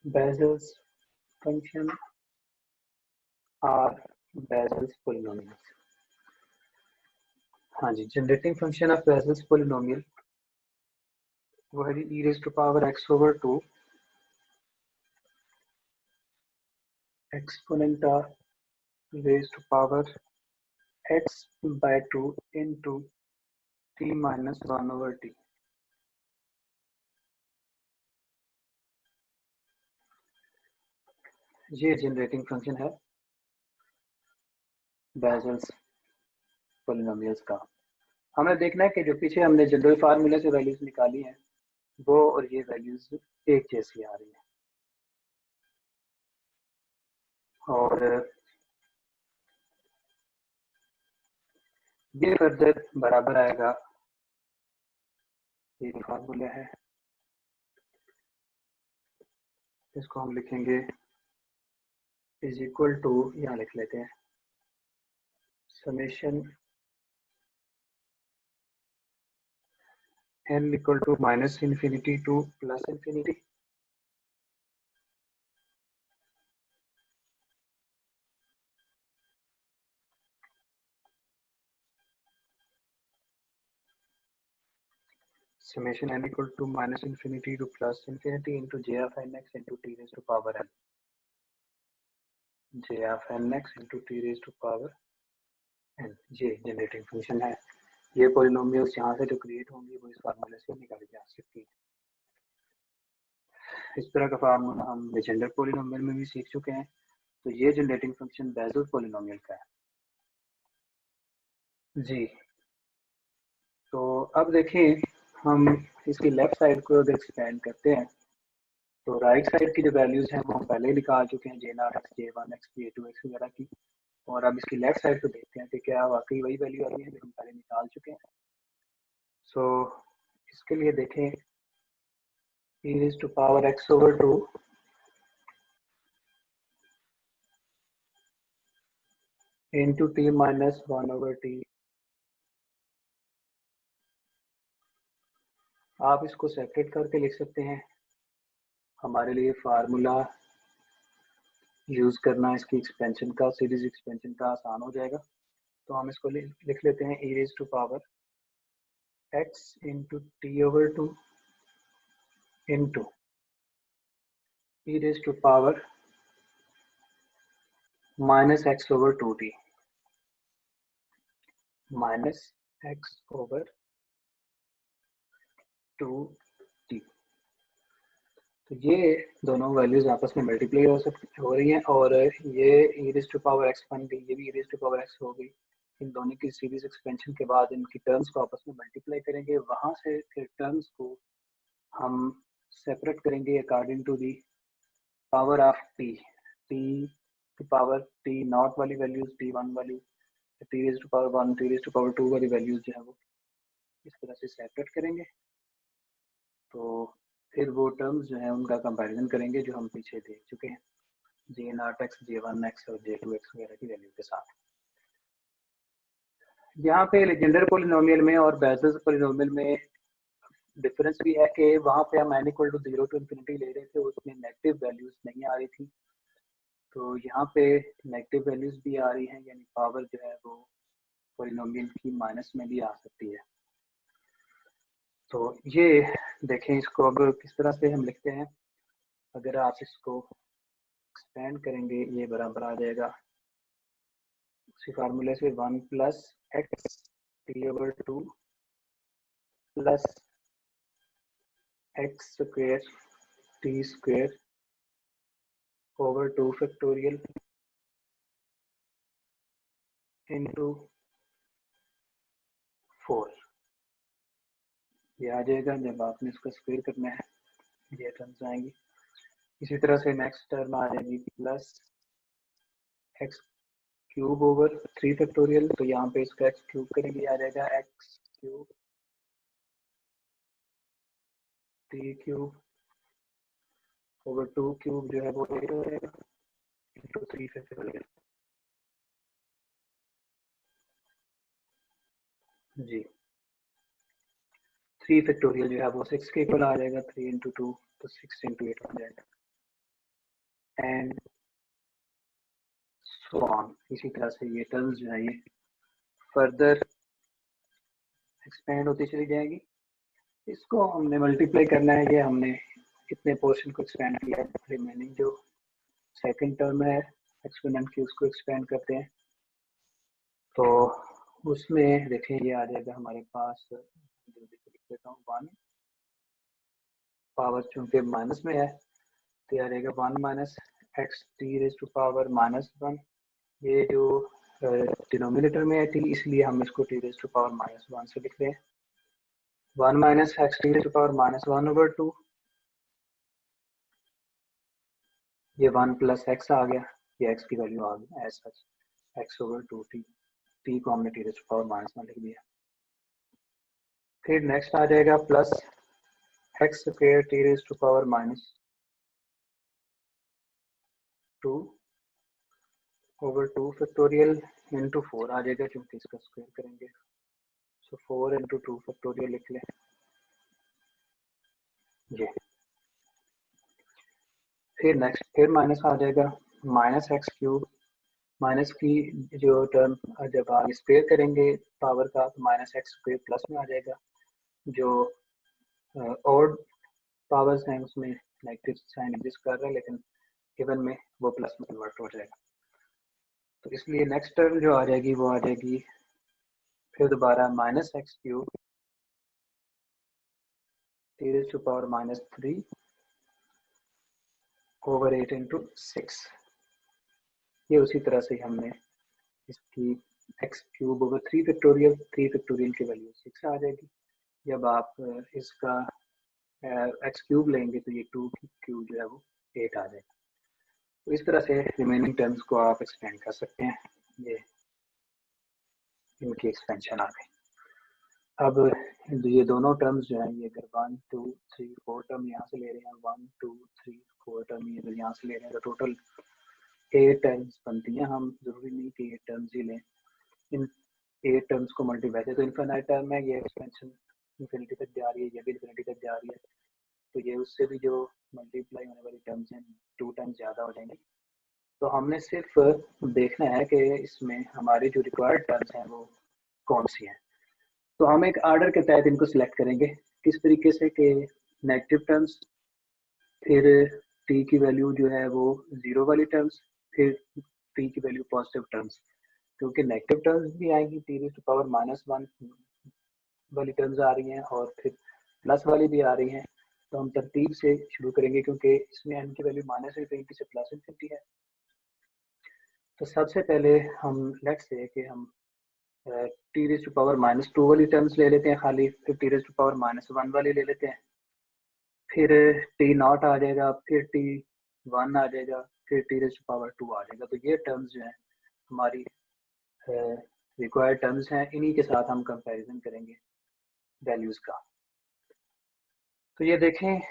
Basel's function are Basel's polynomials। हाँ जी, generating function of Basel's polynomial वो है e raised to power x/2 exponent of raised to power x by 2 into t minus 1/t। ये generating function है Basel's polynomials का। हमें देखना है कि जो पीछे हमने जनरल फार्मूले से वैल्यूज निकाली हैं वो और ये वैल्यूज एक जैसी आ रही है, और ये फर्दर बराबर आएगा, ये फार्मूला है, इसको हम लिखेंगे इज इक्वल टू, यहाँ लिख लेते हैं summation n equal to minus infinity to plus infinity summation n equal to minus infinity to plus infinity into j of nx into t raised to power n, j of nx into t raised to power n, ये generating function है। ये polynomials यहाँ से जो create होंगी वो इस फार्मूले से निकाली जा सकती है। इस तरह का फार्मूला हम लेजेंडर पॉलिनोमियल में भी सीख चुके हैं। तो ये जनरेटिंग फंक्शन बेसल पॉलिनोमियल का है जी। तो अब देखें, हम इसकी लेफ्ट साइड को अगर एक्सपेंड करते हैं तो राइट साइड की जो वैल्यूज हैं वो हम पहले ही निकाल चुके हैं, j0 x, j1 x, j2 x वगैरह की। और अब इसकी लेफ्ट साइड को देखते हैं कि क्या वाकई वही वैल्यू आ रही है जो हम पहले निकाल चुके हैं। सो इसके लिए देखें e raised to power x/2 into t minus 1/t। आप इसको सेपरेट करके लिख सकते हैं, हमारे लिए फार्मूला यूज करना इसकी एक्सपेंशन का, सीरीज एक्सपेंशन का आसान हो जाएगा। तो हम इसको लिख लेते हैं e raised to power x into t/2 into e raised to power minus x/2t minus x/2t। तो ये दोनों वैल्यूज आपस में मल्टीप्लाई हो रही हैं, और ये e raised to power x बन गई, ये भी e raised to power x हो गई। इन दोनों की सीरीज एक्सपेंशन के बाद इनकी टर्म्स को आपस में मल्टीप्लाई करेंगे, वहां से फिर टर्म्स को हम सेपरेट करेंगे according to the power of t, की पावर t नॉट वाली वैल्यूज, t1 वाली, t raised to power 1, t raised to power 2 वाली वैल्यूज जो है वो इस तरह से सेपरेट करेंगे। तो फिर वो टर्म्स जो है उनका कंपैरिजन करेंगे जो हम पीछे देख चुके हैं, j0x, j1x और j2x वगैरह की वैल्यू के साथ। यहाँ पे लेजेंडर पॉलिनोमियल में और बेसेल पॉलिनोमियल में डिफरेंस भी है कि वहाँ पे हम n equal to 0 to infinity ले रहे थे, उसमें नेगेटिव वैल्यूज नहीं आ रही थी। तो यहाँ पे नेगेटिव वैल्यूज भी आ रही हैं, यानी पावर जो है वो पॉलिनोमियल की माइनस में भी आ सकती है। तो ये देखें, इसको अब किस तरह से हम लिखते हैं। अगर आप इसको एक्सपेंड करेंगे ये बराबर आ जाएगा उसी फार्मूले से 1 plus x t/2 plus x square t square over 2 factorial into 4। ये आ जाएगा जब आपने इसको स्क्वायर करना है, ये टर्म्स आएंगी। इसी तरह से नेक्स्ट टर्म आ जाएगी plus x cube over 3 factorial, तो यहाँ पे इसका एक्स क्यूब करेंगे, आ जाएगा x cube t cube over 2 cube जो है वो 8 हो जाएगा इंटू 3 फैक्टोरियल जी। 3 फैक्टोरियल जो है वो 6 के इक्वल आ जाएगा, 3 इंटू 2 तो 6 इंटू 8 बन जाएगा। And so on. इसी तरह से ये टर्म्स जो है ये फर्दर एक्सपेंड होती चली जाएगी। इसको हमने मल्टीप्लाई करना है, ये हमने इतने पोर्शन को एक्सपेंड किया है, रिमेनिंग जो सेकंड टर्म है एक्सपोनेंट की उसको एक्सपेंड करते हैं। तो उसमें देखें ये आ जाएगा हमारे पास, जल्दी से लिख देता हूँ, 1 पावर चूंकि माइनस में है तो ये आ जाएगा 1 minus x t raise to power -1। ये जो डिनोमिनेटर में है टी, इसलिए हम इसको टी रेज टू पावर -1 से लिख रहे हैं। 1 minus x t raise to power -1/2, ये 1 प्लस एक्स आ गया, ये एक्स की वैल्यू आ गई एज सच x/2 टी को हमने टी रेज टू पावर -1 लिख दिया। फिर नेक्स्ट आ जाएगा plus x square t raise to power -2/2 factorial into 4 आ जाएगा, क्योंकि इसका स्क्वायर करेंगे। सो 4 इंटू 2 फैक्टोरियल लिख लें ये। फिर नेक्स्ट फिर माइनस आ जाएगा माइनस एक्स क्यूब, माइनस की जो टर्म जब आप स्क्वायर करेंगे पावर का तो माइनस एक्स स्क्वायर प्लस में आ जाएगा। जो ऑड पावर्स हैं उसमें नेगेटिव साइन एग्जिस्ट कर रहा है, लेकिन गिवन में वो प्लस में कन्वर्ट हो जाएगा। तो इसलिए नेक्स्ट टर्म जो आ जाएगी वो आ जाएगी फिर दोबारा minus x cube t raise to power -3/8 into 6। ये उसी तरह से हमने इसकी एक्स क्यूब ओवर 3 फैक्टोरियल की वैल्यू 6 आ जाएगी। जब आप इसका एक्स क्यूब लेंगे तो ये 2 की क्यूब जो है वो 8 आ जाएगा। तो इस तरह से रिमेनिंग टर्म्स को आप एक्सपेंड कर सकते हैं। ये इनकी एक्सपेंशन आ गई। अब ये दोनों टर्म्स जो है ये अगर 1 2 3 4 टर्म यहाँ से ले रहे हैं, 1 2 3 4 टर्म ये यहाँ से ले रहे हैं, तो टोटल 8 टर्म्स बनती हैं। हम जरूरी नहीं कि 8 टर्म्स ही लें, इन 8 टर्म्स को मल्टी, वैसे तो इनफाइनाइट टर्म है, ये एक्सपेंशन इन्फिनिटी तक जा रही है, ये भी इन्फिनिटी तक जा रही है, तो ये उससे भी जो मल्टीप्लाई होने वाली टर्म्स हैं 2 टाइम्स ज़्यादा हो जाएंगी। तो हमने सिर्फ देखना है कि इसमें हमारी जो रिक्वायर्ड टर्म्स हैं वो कौन सी हैं। तो हम एक आर्डर के तहत इनको सिलेक्ट करेंगे, किस तरीके से कि नेगेटिव टर्म्स, फिर टी की वैल्यू जो है वो 0 वाली टर्म्स, फिर टी की वैल्यू पॉजिटिव टर्म्स, क्योंकि नेगेटिव टर्म्स भी आएंगी, टी रेज़ टू पावर -1 वाली टर्म्स आ रही हैं और फिर प्लस वाली भी आ रही हैं। तो हम तरतीब से शुरू करेंगे, क्योंकि इसमें n की वैल्यू -∞ से +∞ है। तो सबसे पहले हम लेट्स से कि हम टी रेज़ टू पावर -2 वाली टर्म्स ले लेते हैं खाली, फिर टी रेज़ टू पावर -1 वाली ले लेते हैं, फिर टी नॉट आ जाएगा, फिर टी 1 आ जाएगा, फिर टी रेज़ टू पावर 2 आ जाएगा। तो ये टर्म्स जो हैं हमारी रिक्वायर्ड टर्म्स हैं, इन्हीं के साथ हम कंपैरिजन करेंगे वैल्यूज़ का। तो ये देखें,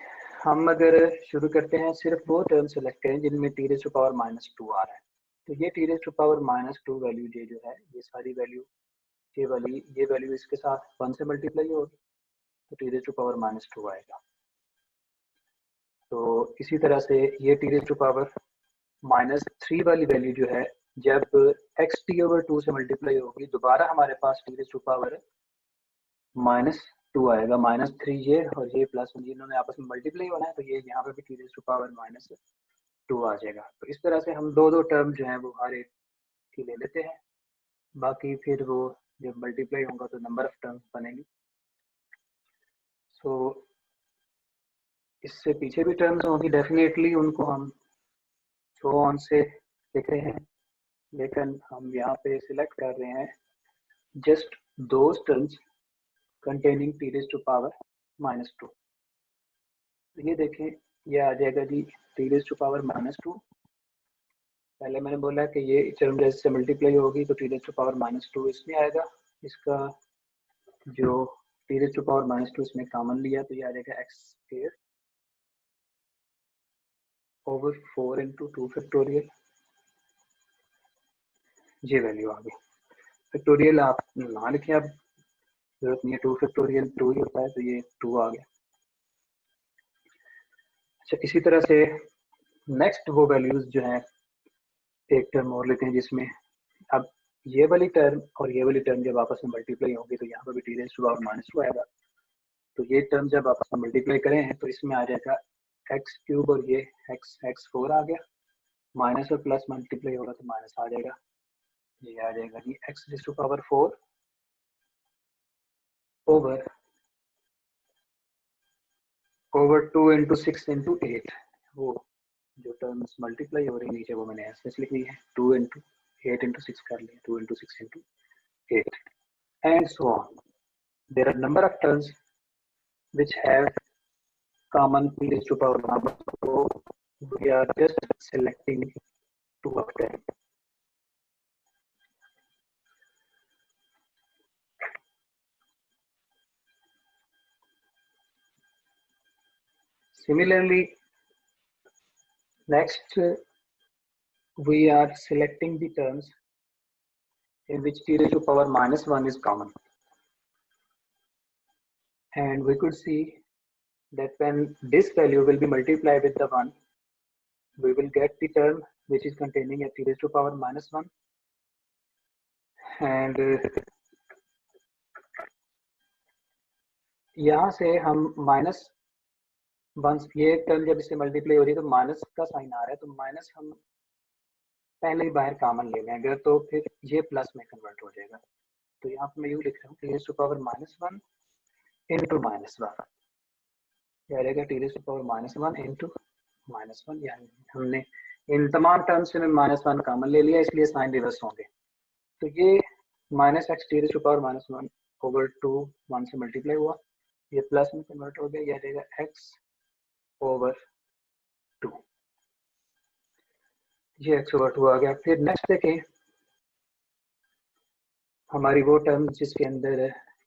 हम अगर शुरू करते हैं सिर्फ वो टर्म सेलेक्ट करें जिनमें टी रेज़ टू पावर -2 आ रहा है। तो ये t raise to power -2 value ये जो है ये सारी वैल्यू ये वैल्यू इसके साथ 1 से मल्टीप्लाई होगी, तो टी रेज़ टू पावर -2 आएगा। तो इसी तरह से ये टी रेज़ टू पावर -3 वाली वैल्यू जो है जब एक्स टी ओवर 2 से मल्टीप्लाई होगी, दोबारा हमारे पास टी रेज़ टू पावर -2 आएगा। -3 ये और ये प्लस इन्होंने आपस में मल्टीप्लाई होना है, तो ये यहाँ पे भी टी रेज़ टू पावर -2 आ जाएगा। तो इस तरह से हम दो टर्म जो है वो हर एक की ले लेते हैं, बाकी फिर वो जब मल्टीप्लाई होगा तो नंबर ऑफ टर्म्स बनेगी। सो इससे पीछे भी टर्म्स होंगी डेफिनेटली, उनको हम सो ऑन से लिख रहे हैं, लेकिन हम यहाँ पे सिलेक्ट कर रहे हैं just those terms containing t raise to power -2। तो ये देखें, ये आ जाएगा g t raise to power -2। पहले मैंने बोला कि ये टर्म जैसे मल्टीप्लाई होगी तो टी रेज़ टू पावर -2 इसमें आएगा, इसका जो टी रेज़ टू पावर -2 इसमें कॉमन लिया तो ये आ जाएगा x square over 4 into 2 factorial, ये वैल्यू आ गई। फैक्टोरियल आप ना लिखें, अब जरूरत नहीं है, 2 फैक्टोरियल 2 ही होता है, तो ये 2 आ गया। अच्छा, इसी तरह से नेक्स्ट वो वैल्यूज जो है एक टर्म और लेते हैं जिसमें अब ये वाली टर्म और ये वाली टर्म जब आपस में मल्टीप्लाई होगी तो यहाँ पर भी t raise to power minus two आएगा। तो ये टर्म जब आपस में मल्टीप्लाई करें तो इसमें आ जाएगा एक्स क्यूब और ये एक्स फोर आ गया, माइनस और प्लस मल्टीप्लाई होगा तो माइनस आ जाएगा, ये आ जाएगा G x raise to power 4 over 2 into 6 into 8। वो जो टर्म्स मल्टीप्लाई हो रही है नीचे वो मैंने ऐसे लिख ली है, 2 इंटू 8 इंटू 6 कर लिया, 2 into 6 into 8 and so on. There are number of terms which have common e raised to power number, so we are just selecting two of them. Similarly, next we are selecting the terms in which t raised to power minus 1 is common, and we could see that when this value will be multiplied with the 1, we will get the term which is containing a t raised to power minus 1, and यहाँ से हम minus one, ये term जब इससे multiply हो रही है तो माइनस का साइन आ रहा है, तो माइनस हम पहले ही बाहर कॉमन ले लेंगे तो फिर ये प्लस में कन्वर्ट हो जाएगा। तो यहाँ पे मैं यूँ लिख रहा हूँ t raise to power minus 1 into minus 1, क्या रहेगा t raise to power minus 1 into minus 1, यानी हमने इन तमाम टर्म्स से माइनस 1 कॉमन ले लिया इसलिए साइन रिवर्स होंगे। तो ये minus x t raise to power minus 1 over 2 1 से मल्टीप्लाई हुआ, ये प्लस में कन्वर्ट हो गया, यह रहेगा एक्स ओवर 2, ये एक्स ओवर 2 आ गया। फिर नेक्स्ट देखें हमारी वो टर्म जिसके अंदर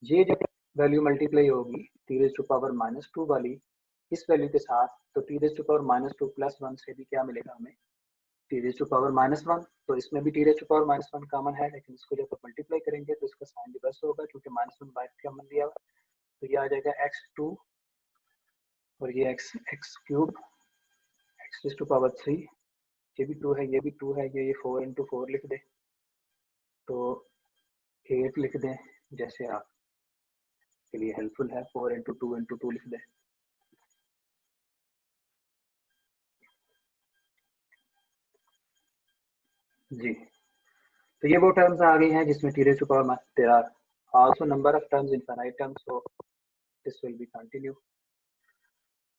ये जब वैल्यू मल्टीप्लाई होगी t raise to power minus 2 वाली इस वैल्यू के साथ, तो t raise to power minus 2 plus 1 से भी क्या मिलेगा हमें t raise to power minus 1। तो इसमें भी t raise to power minus 1 common है, लेकिन इसको जब मल्टीप्लाई करेंगे तो इसका साइन रिवर्स होगा क्योंकि माइनस 1 बाहर कॉमन लिया हुआ, तो ये आ जाएगा एक्स 2 और ये x x cube x raise to power 3, ये भी 2 है, ये भी 2 है, ये 4 इंटू 4 लिख दे तो 8 लिख दें, जैसे आपके लिए हेल्पफुल है, 4 इंटू 2 इंटू 2 लिख दें। जी, तो ये वो टर्म्स आ गई हैं जिसमें t raise to power there are also number of terms infinite terms, so this will be continue.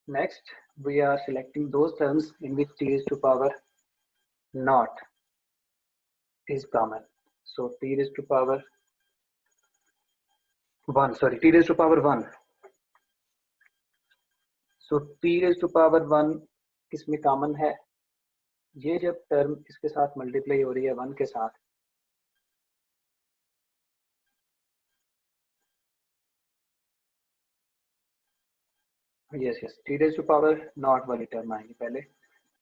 Next we are selecting those terms in which t raised to power not is common, so t raised to power 1, sorry, t raised to power 1, so t raised to power 1 इसमें common है, ये जब term इसके साथ multiply हो रही है 1 के साथ, yes t raise to power not वाली टर्म आएगी पहले,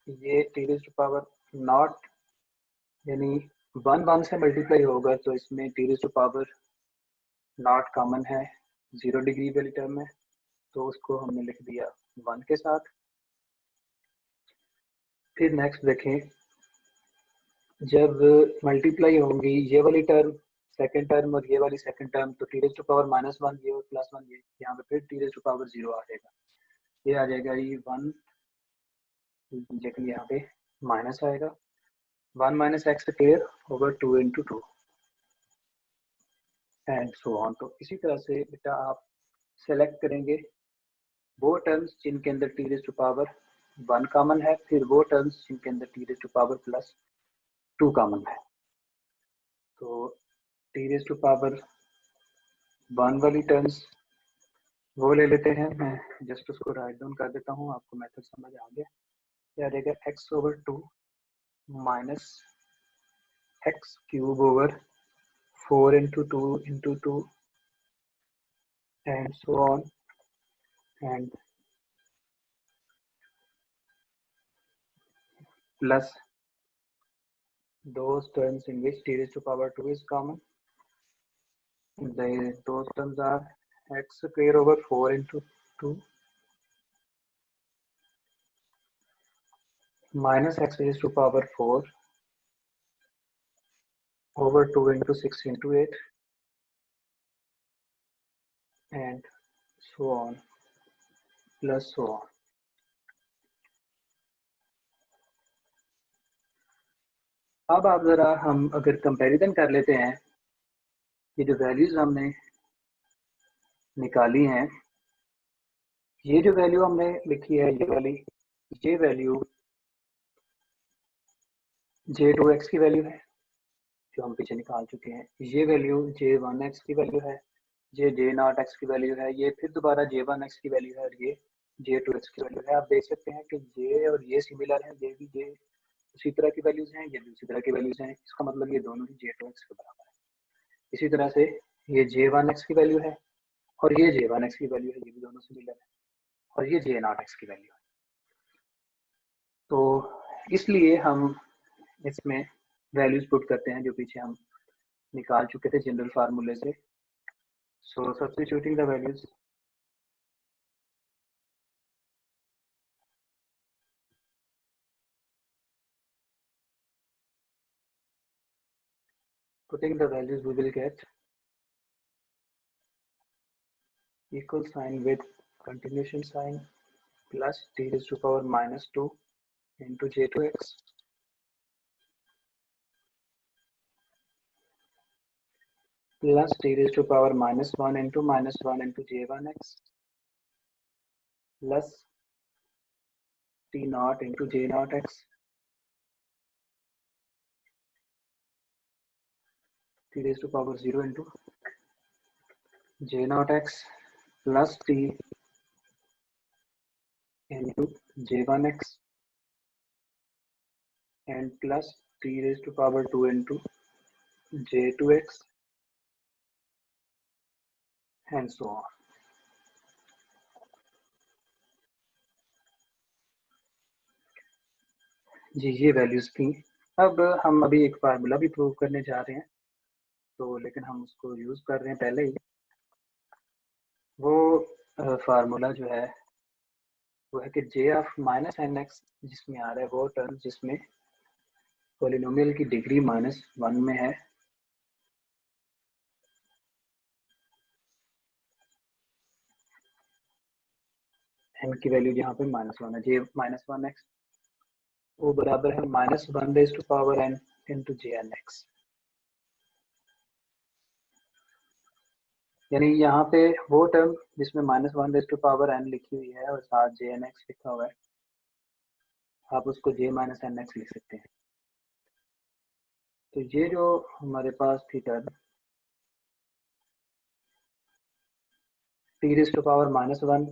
ये t raise to power not यानी 1 से मल्टीप्लाई होगा तो इसमें t raise to power not common है, 0 डिग्री वाली टर्म है, तो उसको हमने लिख दिया 1 के साथ। फिर नेक्स्ट देखें जब मल्टीप्लाई होंगी ये वाली टर्म सेकंड टर्म और ये वाली सेकंड टर्म, तो t raise to power minus 1 ये और प्लस 1 ये, यहाँ पे फिर टी रेज़ टू पावर 0 आ जाएगा, ये आ जाएगा ये 1, लेकिन यहाँ पे माइनस आएगा, 1 minus x square over 2 into 2 and so on. तो इसी तरह से बेटा आप सेलेक्ट करेंगे वो टर्म्स जिनके अंदर t raise to power 1 common है, फिर वो टर्म्स जिनके अंदर t raise to power plus 2 common है। तो टी रेज़ टू पावर 1 वाली टर्म्स वो ले लेते हैं, मैं जस्ट उसको राइट डाउन कर देता हूँ, आपको मेथड समझ आ गया। क्या रहेगा x over 2 minus x cube over 4 into 2 into 2 and so on, and plus those terms in which t raised to power 2 is common. Those terms are x square over 4 into 2 minus x raised to power 4 over 2 into 6 into 8 and so on plus so on. अब आप जरा हम अगर comparison कर लेते हैं, ये जो वैल्यूज हमने निकाली हैं, ये जो वैल्यू हमने लिखी है ये वाली, ये वैल्यू J2x की वैल्यू है जो हम पीछे निकाल चुके हैं, ये वैल्यू J1x की वैल्यू है, ये J0x की वैल्यू है, ये फिर दोबारा J1x की वैल्यू है और ये J2x की वैल्यू है। आप देख सकते हैं कि ये और ये सिमिलर है, ये भी J उसी तरह की वैल्यूज हैं, ये भी उसी तरह की वैल्यूज हैं, इसका मतलब ये दोनों ही J2x के बराबर है। इसी तरह से ये J1x की वैल्यू है और ये J1x की वैल्यू है, ये भी दोनों सिमिलर है, और ये J0x की वैल्यू है। तो इसलिए हम इसमें वैल्यूज पुट करते हैं जो पीछे हम निकाल चुके थे जनरल फार्मूले से। So substituting the values, putting the values we will get equal sign with continuation sign plus t raised to power minus 2 into J2x plus t raised to power minus 1 into J1x plus t naught into J0x t raised to power 0 into J0x plus t into J1x and plus t raised to power 2 into J2x and so on. जी ये values थी। अब हम अभी एक formula भी prove करने जा रहे हैं, तो लेकिन हम उसको यूज कर रहे हैं पहले ही। वो फार्मूला जो है वो है कि j of minus n x, जिसमें आ रहा है वो टर्म जिसमें पॉलिनोमियल की डिग्री -1 में है, एन की वैल्यू यहाँ पे -1 है, j -1x वो बराबर है -1 raise to power n into jnx। यानी यहाँ पे वो टर्म जिसमें -1 रेज़ टू पावर n लिखी हुई है और साथ jnx लिखा हुआ है, आप उसको j -nx लिख सकते हैं। तो ये जो हमारे पास थी term t raise to power -1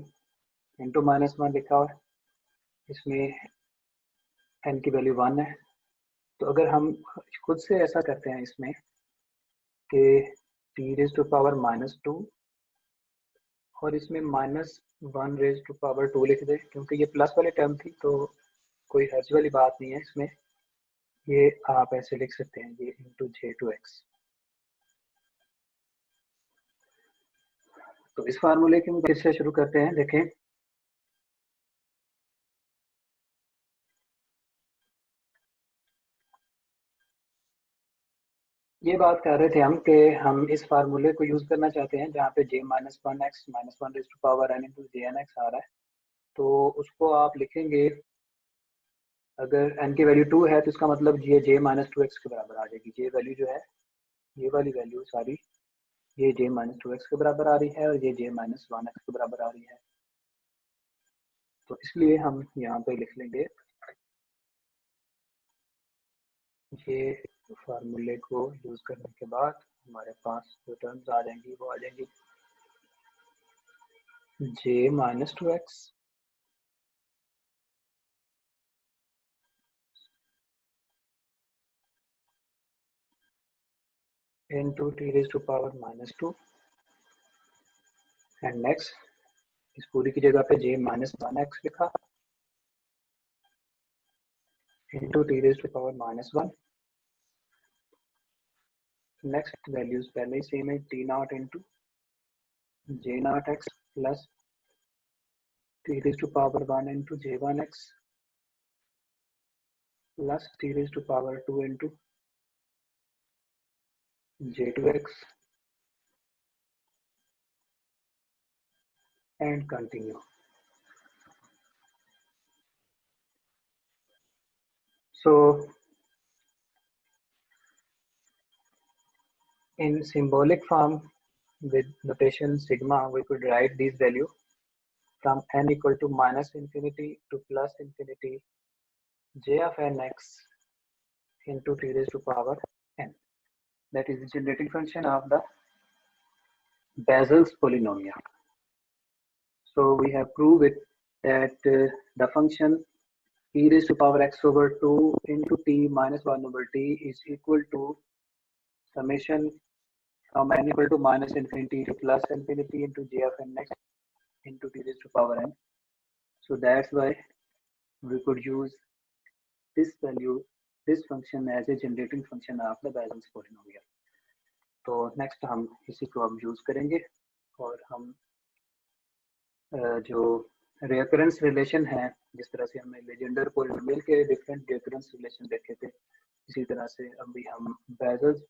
into -1 लिखा हुआ है, इसमें n की वैल्यू 1 है। तो अगर हम खुद से ऐसा करते हैं इसमें कि t रेज़ टू पावर -2 और इसमें -1 रेज़ टू पावर 2 लिख दे, क्योंकि ये प्लस वाली टर्म थी तो कोई हर्ज वाली बात नहीं है इसमें, ये आप ऐसे लिख सकते हैं, ये इंटू J2x। तो इस फार्मूले की फिर से शुरू करते हैं। देखें, ये बात कर रहे थे हम कि हम इस फार्मूले को यूज करना चाहते हैं जहाँ पे j -1x -1 raise to power n into jnx आ रहा है। तो उसको आप लिखेंगे, अगर n की वैल्यू 2 है तो इसका मतलब ये j -2x के बराबर आ जाएगी। ये वैल्यू जो है, ये वाली वैल्यू सारी, ये j -2x के बराबर आ रही है और ये j -1x के बराबर आ रही है। तो इसलिए हम यहाँ पे लिख लेंगे, ये फार्मूले को यूज करने के बाद हमारे पास जो टर्म्स आ जाएंगी वो आ जाएंगी j -2x into t raised to power -2 and next इस पूरी की जगह पे j -1x लिखा into t raised to power -1। Next values पहले ही सेम है, t naught into j0x plus t raised to power 1 into j1x plus t raised to power 2 into j2x and continue. So in symbolic form with notation sigma, we could write these values from n equal to minus infinity to plus infinity j of nx into t raised to power n. That is the generating function of the Basel's polynomial. So we have proved it that the function e raised to power x over 2 into t minus 1 over t is equal to summation from n equal to minus infinity to plus infinity into j of nx into t raised to power n. So that's why we could use this value, this function as a generating function of the Basel's polynomial. तो next हम इसी को अब use करेंगे और हम जो recurrence relation है, जिस तरह से हमने लेजेंडर पोलिनोमियल के डिफरेंट रेकरेंस रिलेशन देखे थे, इसी तरह से अभी हम बेजल्स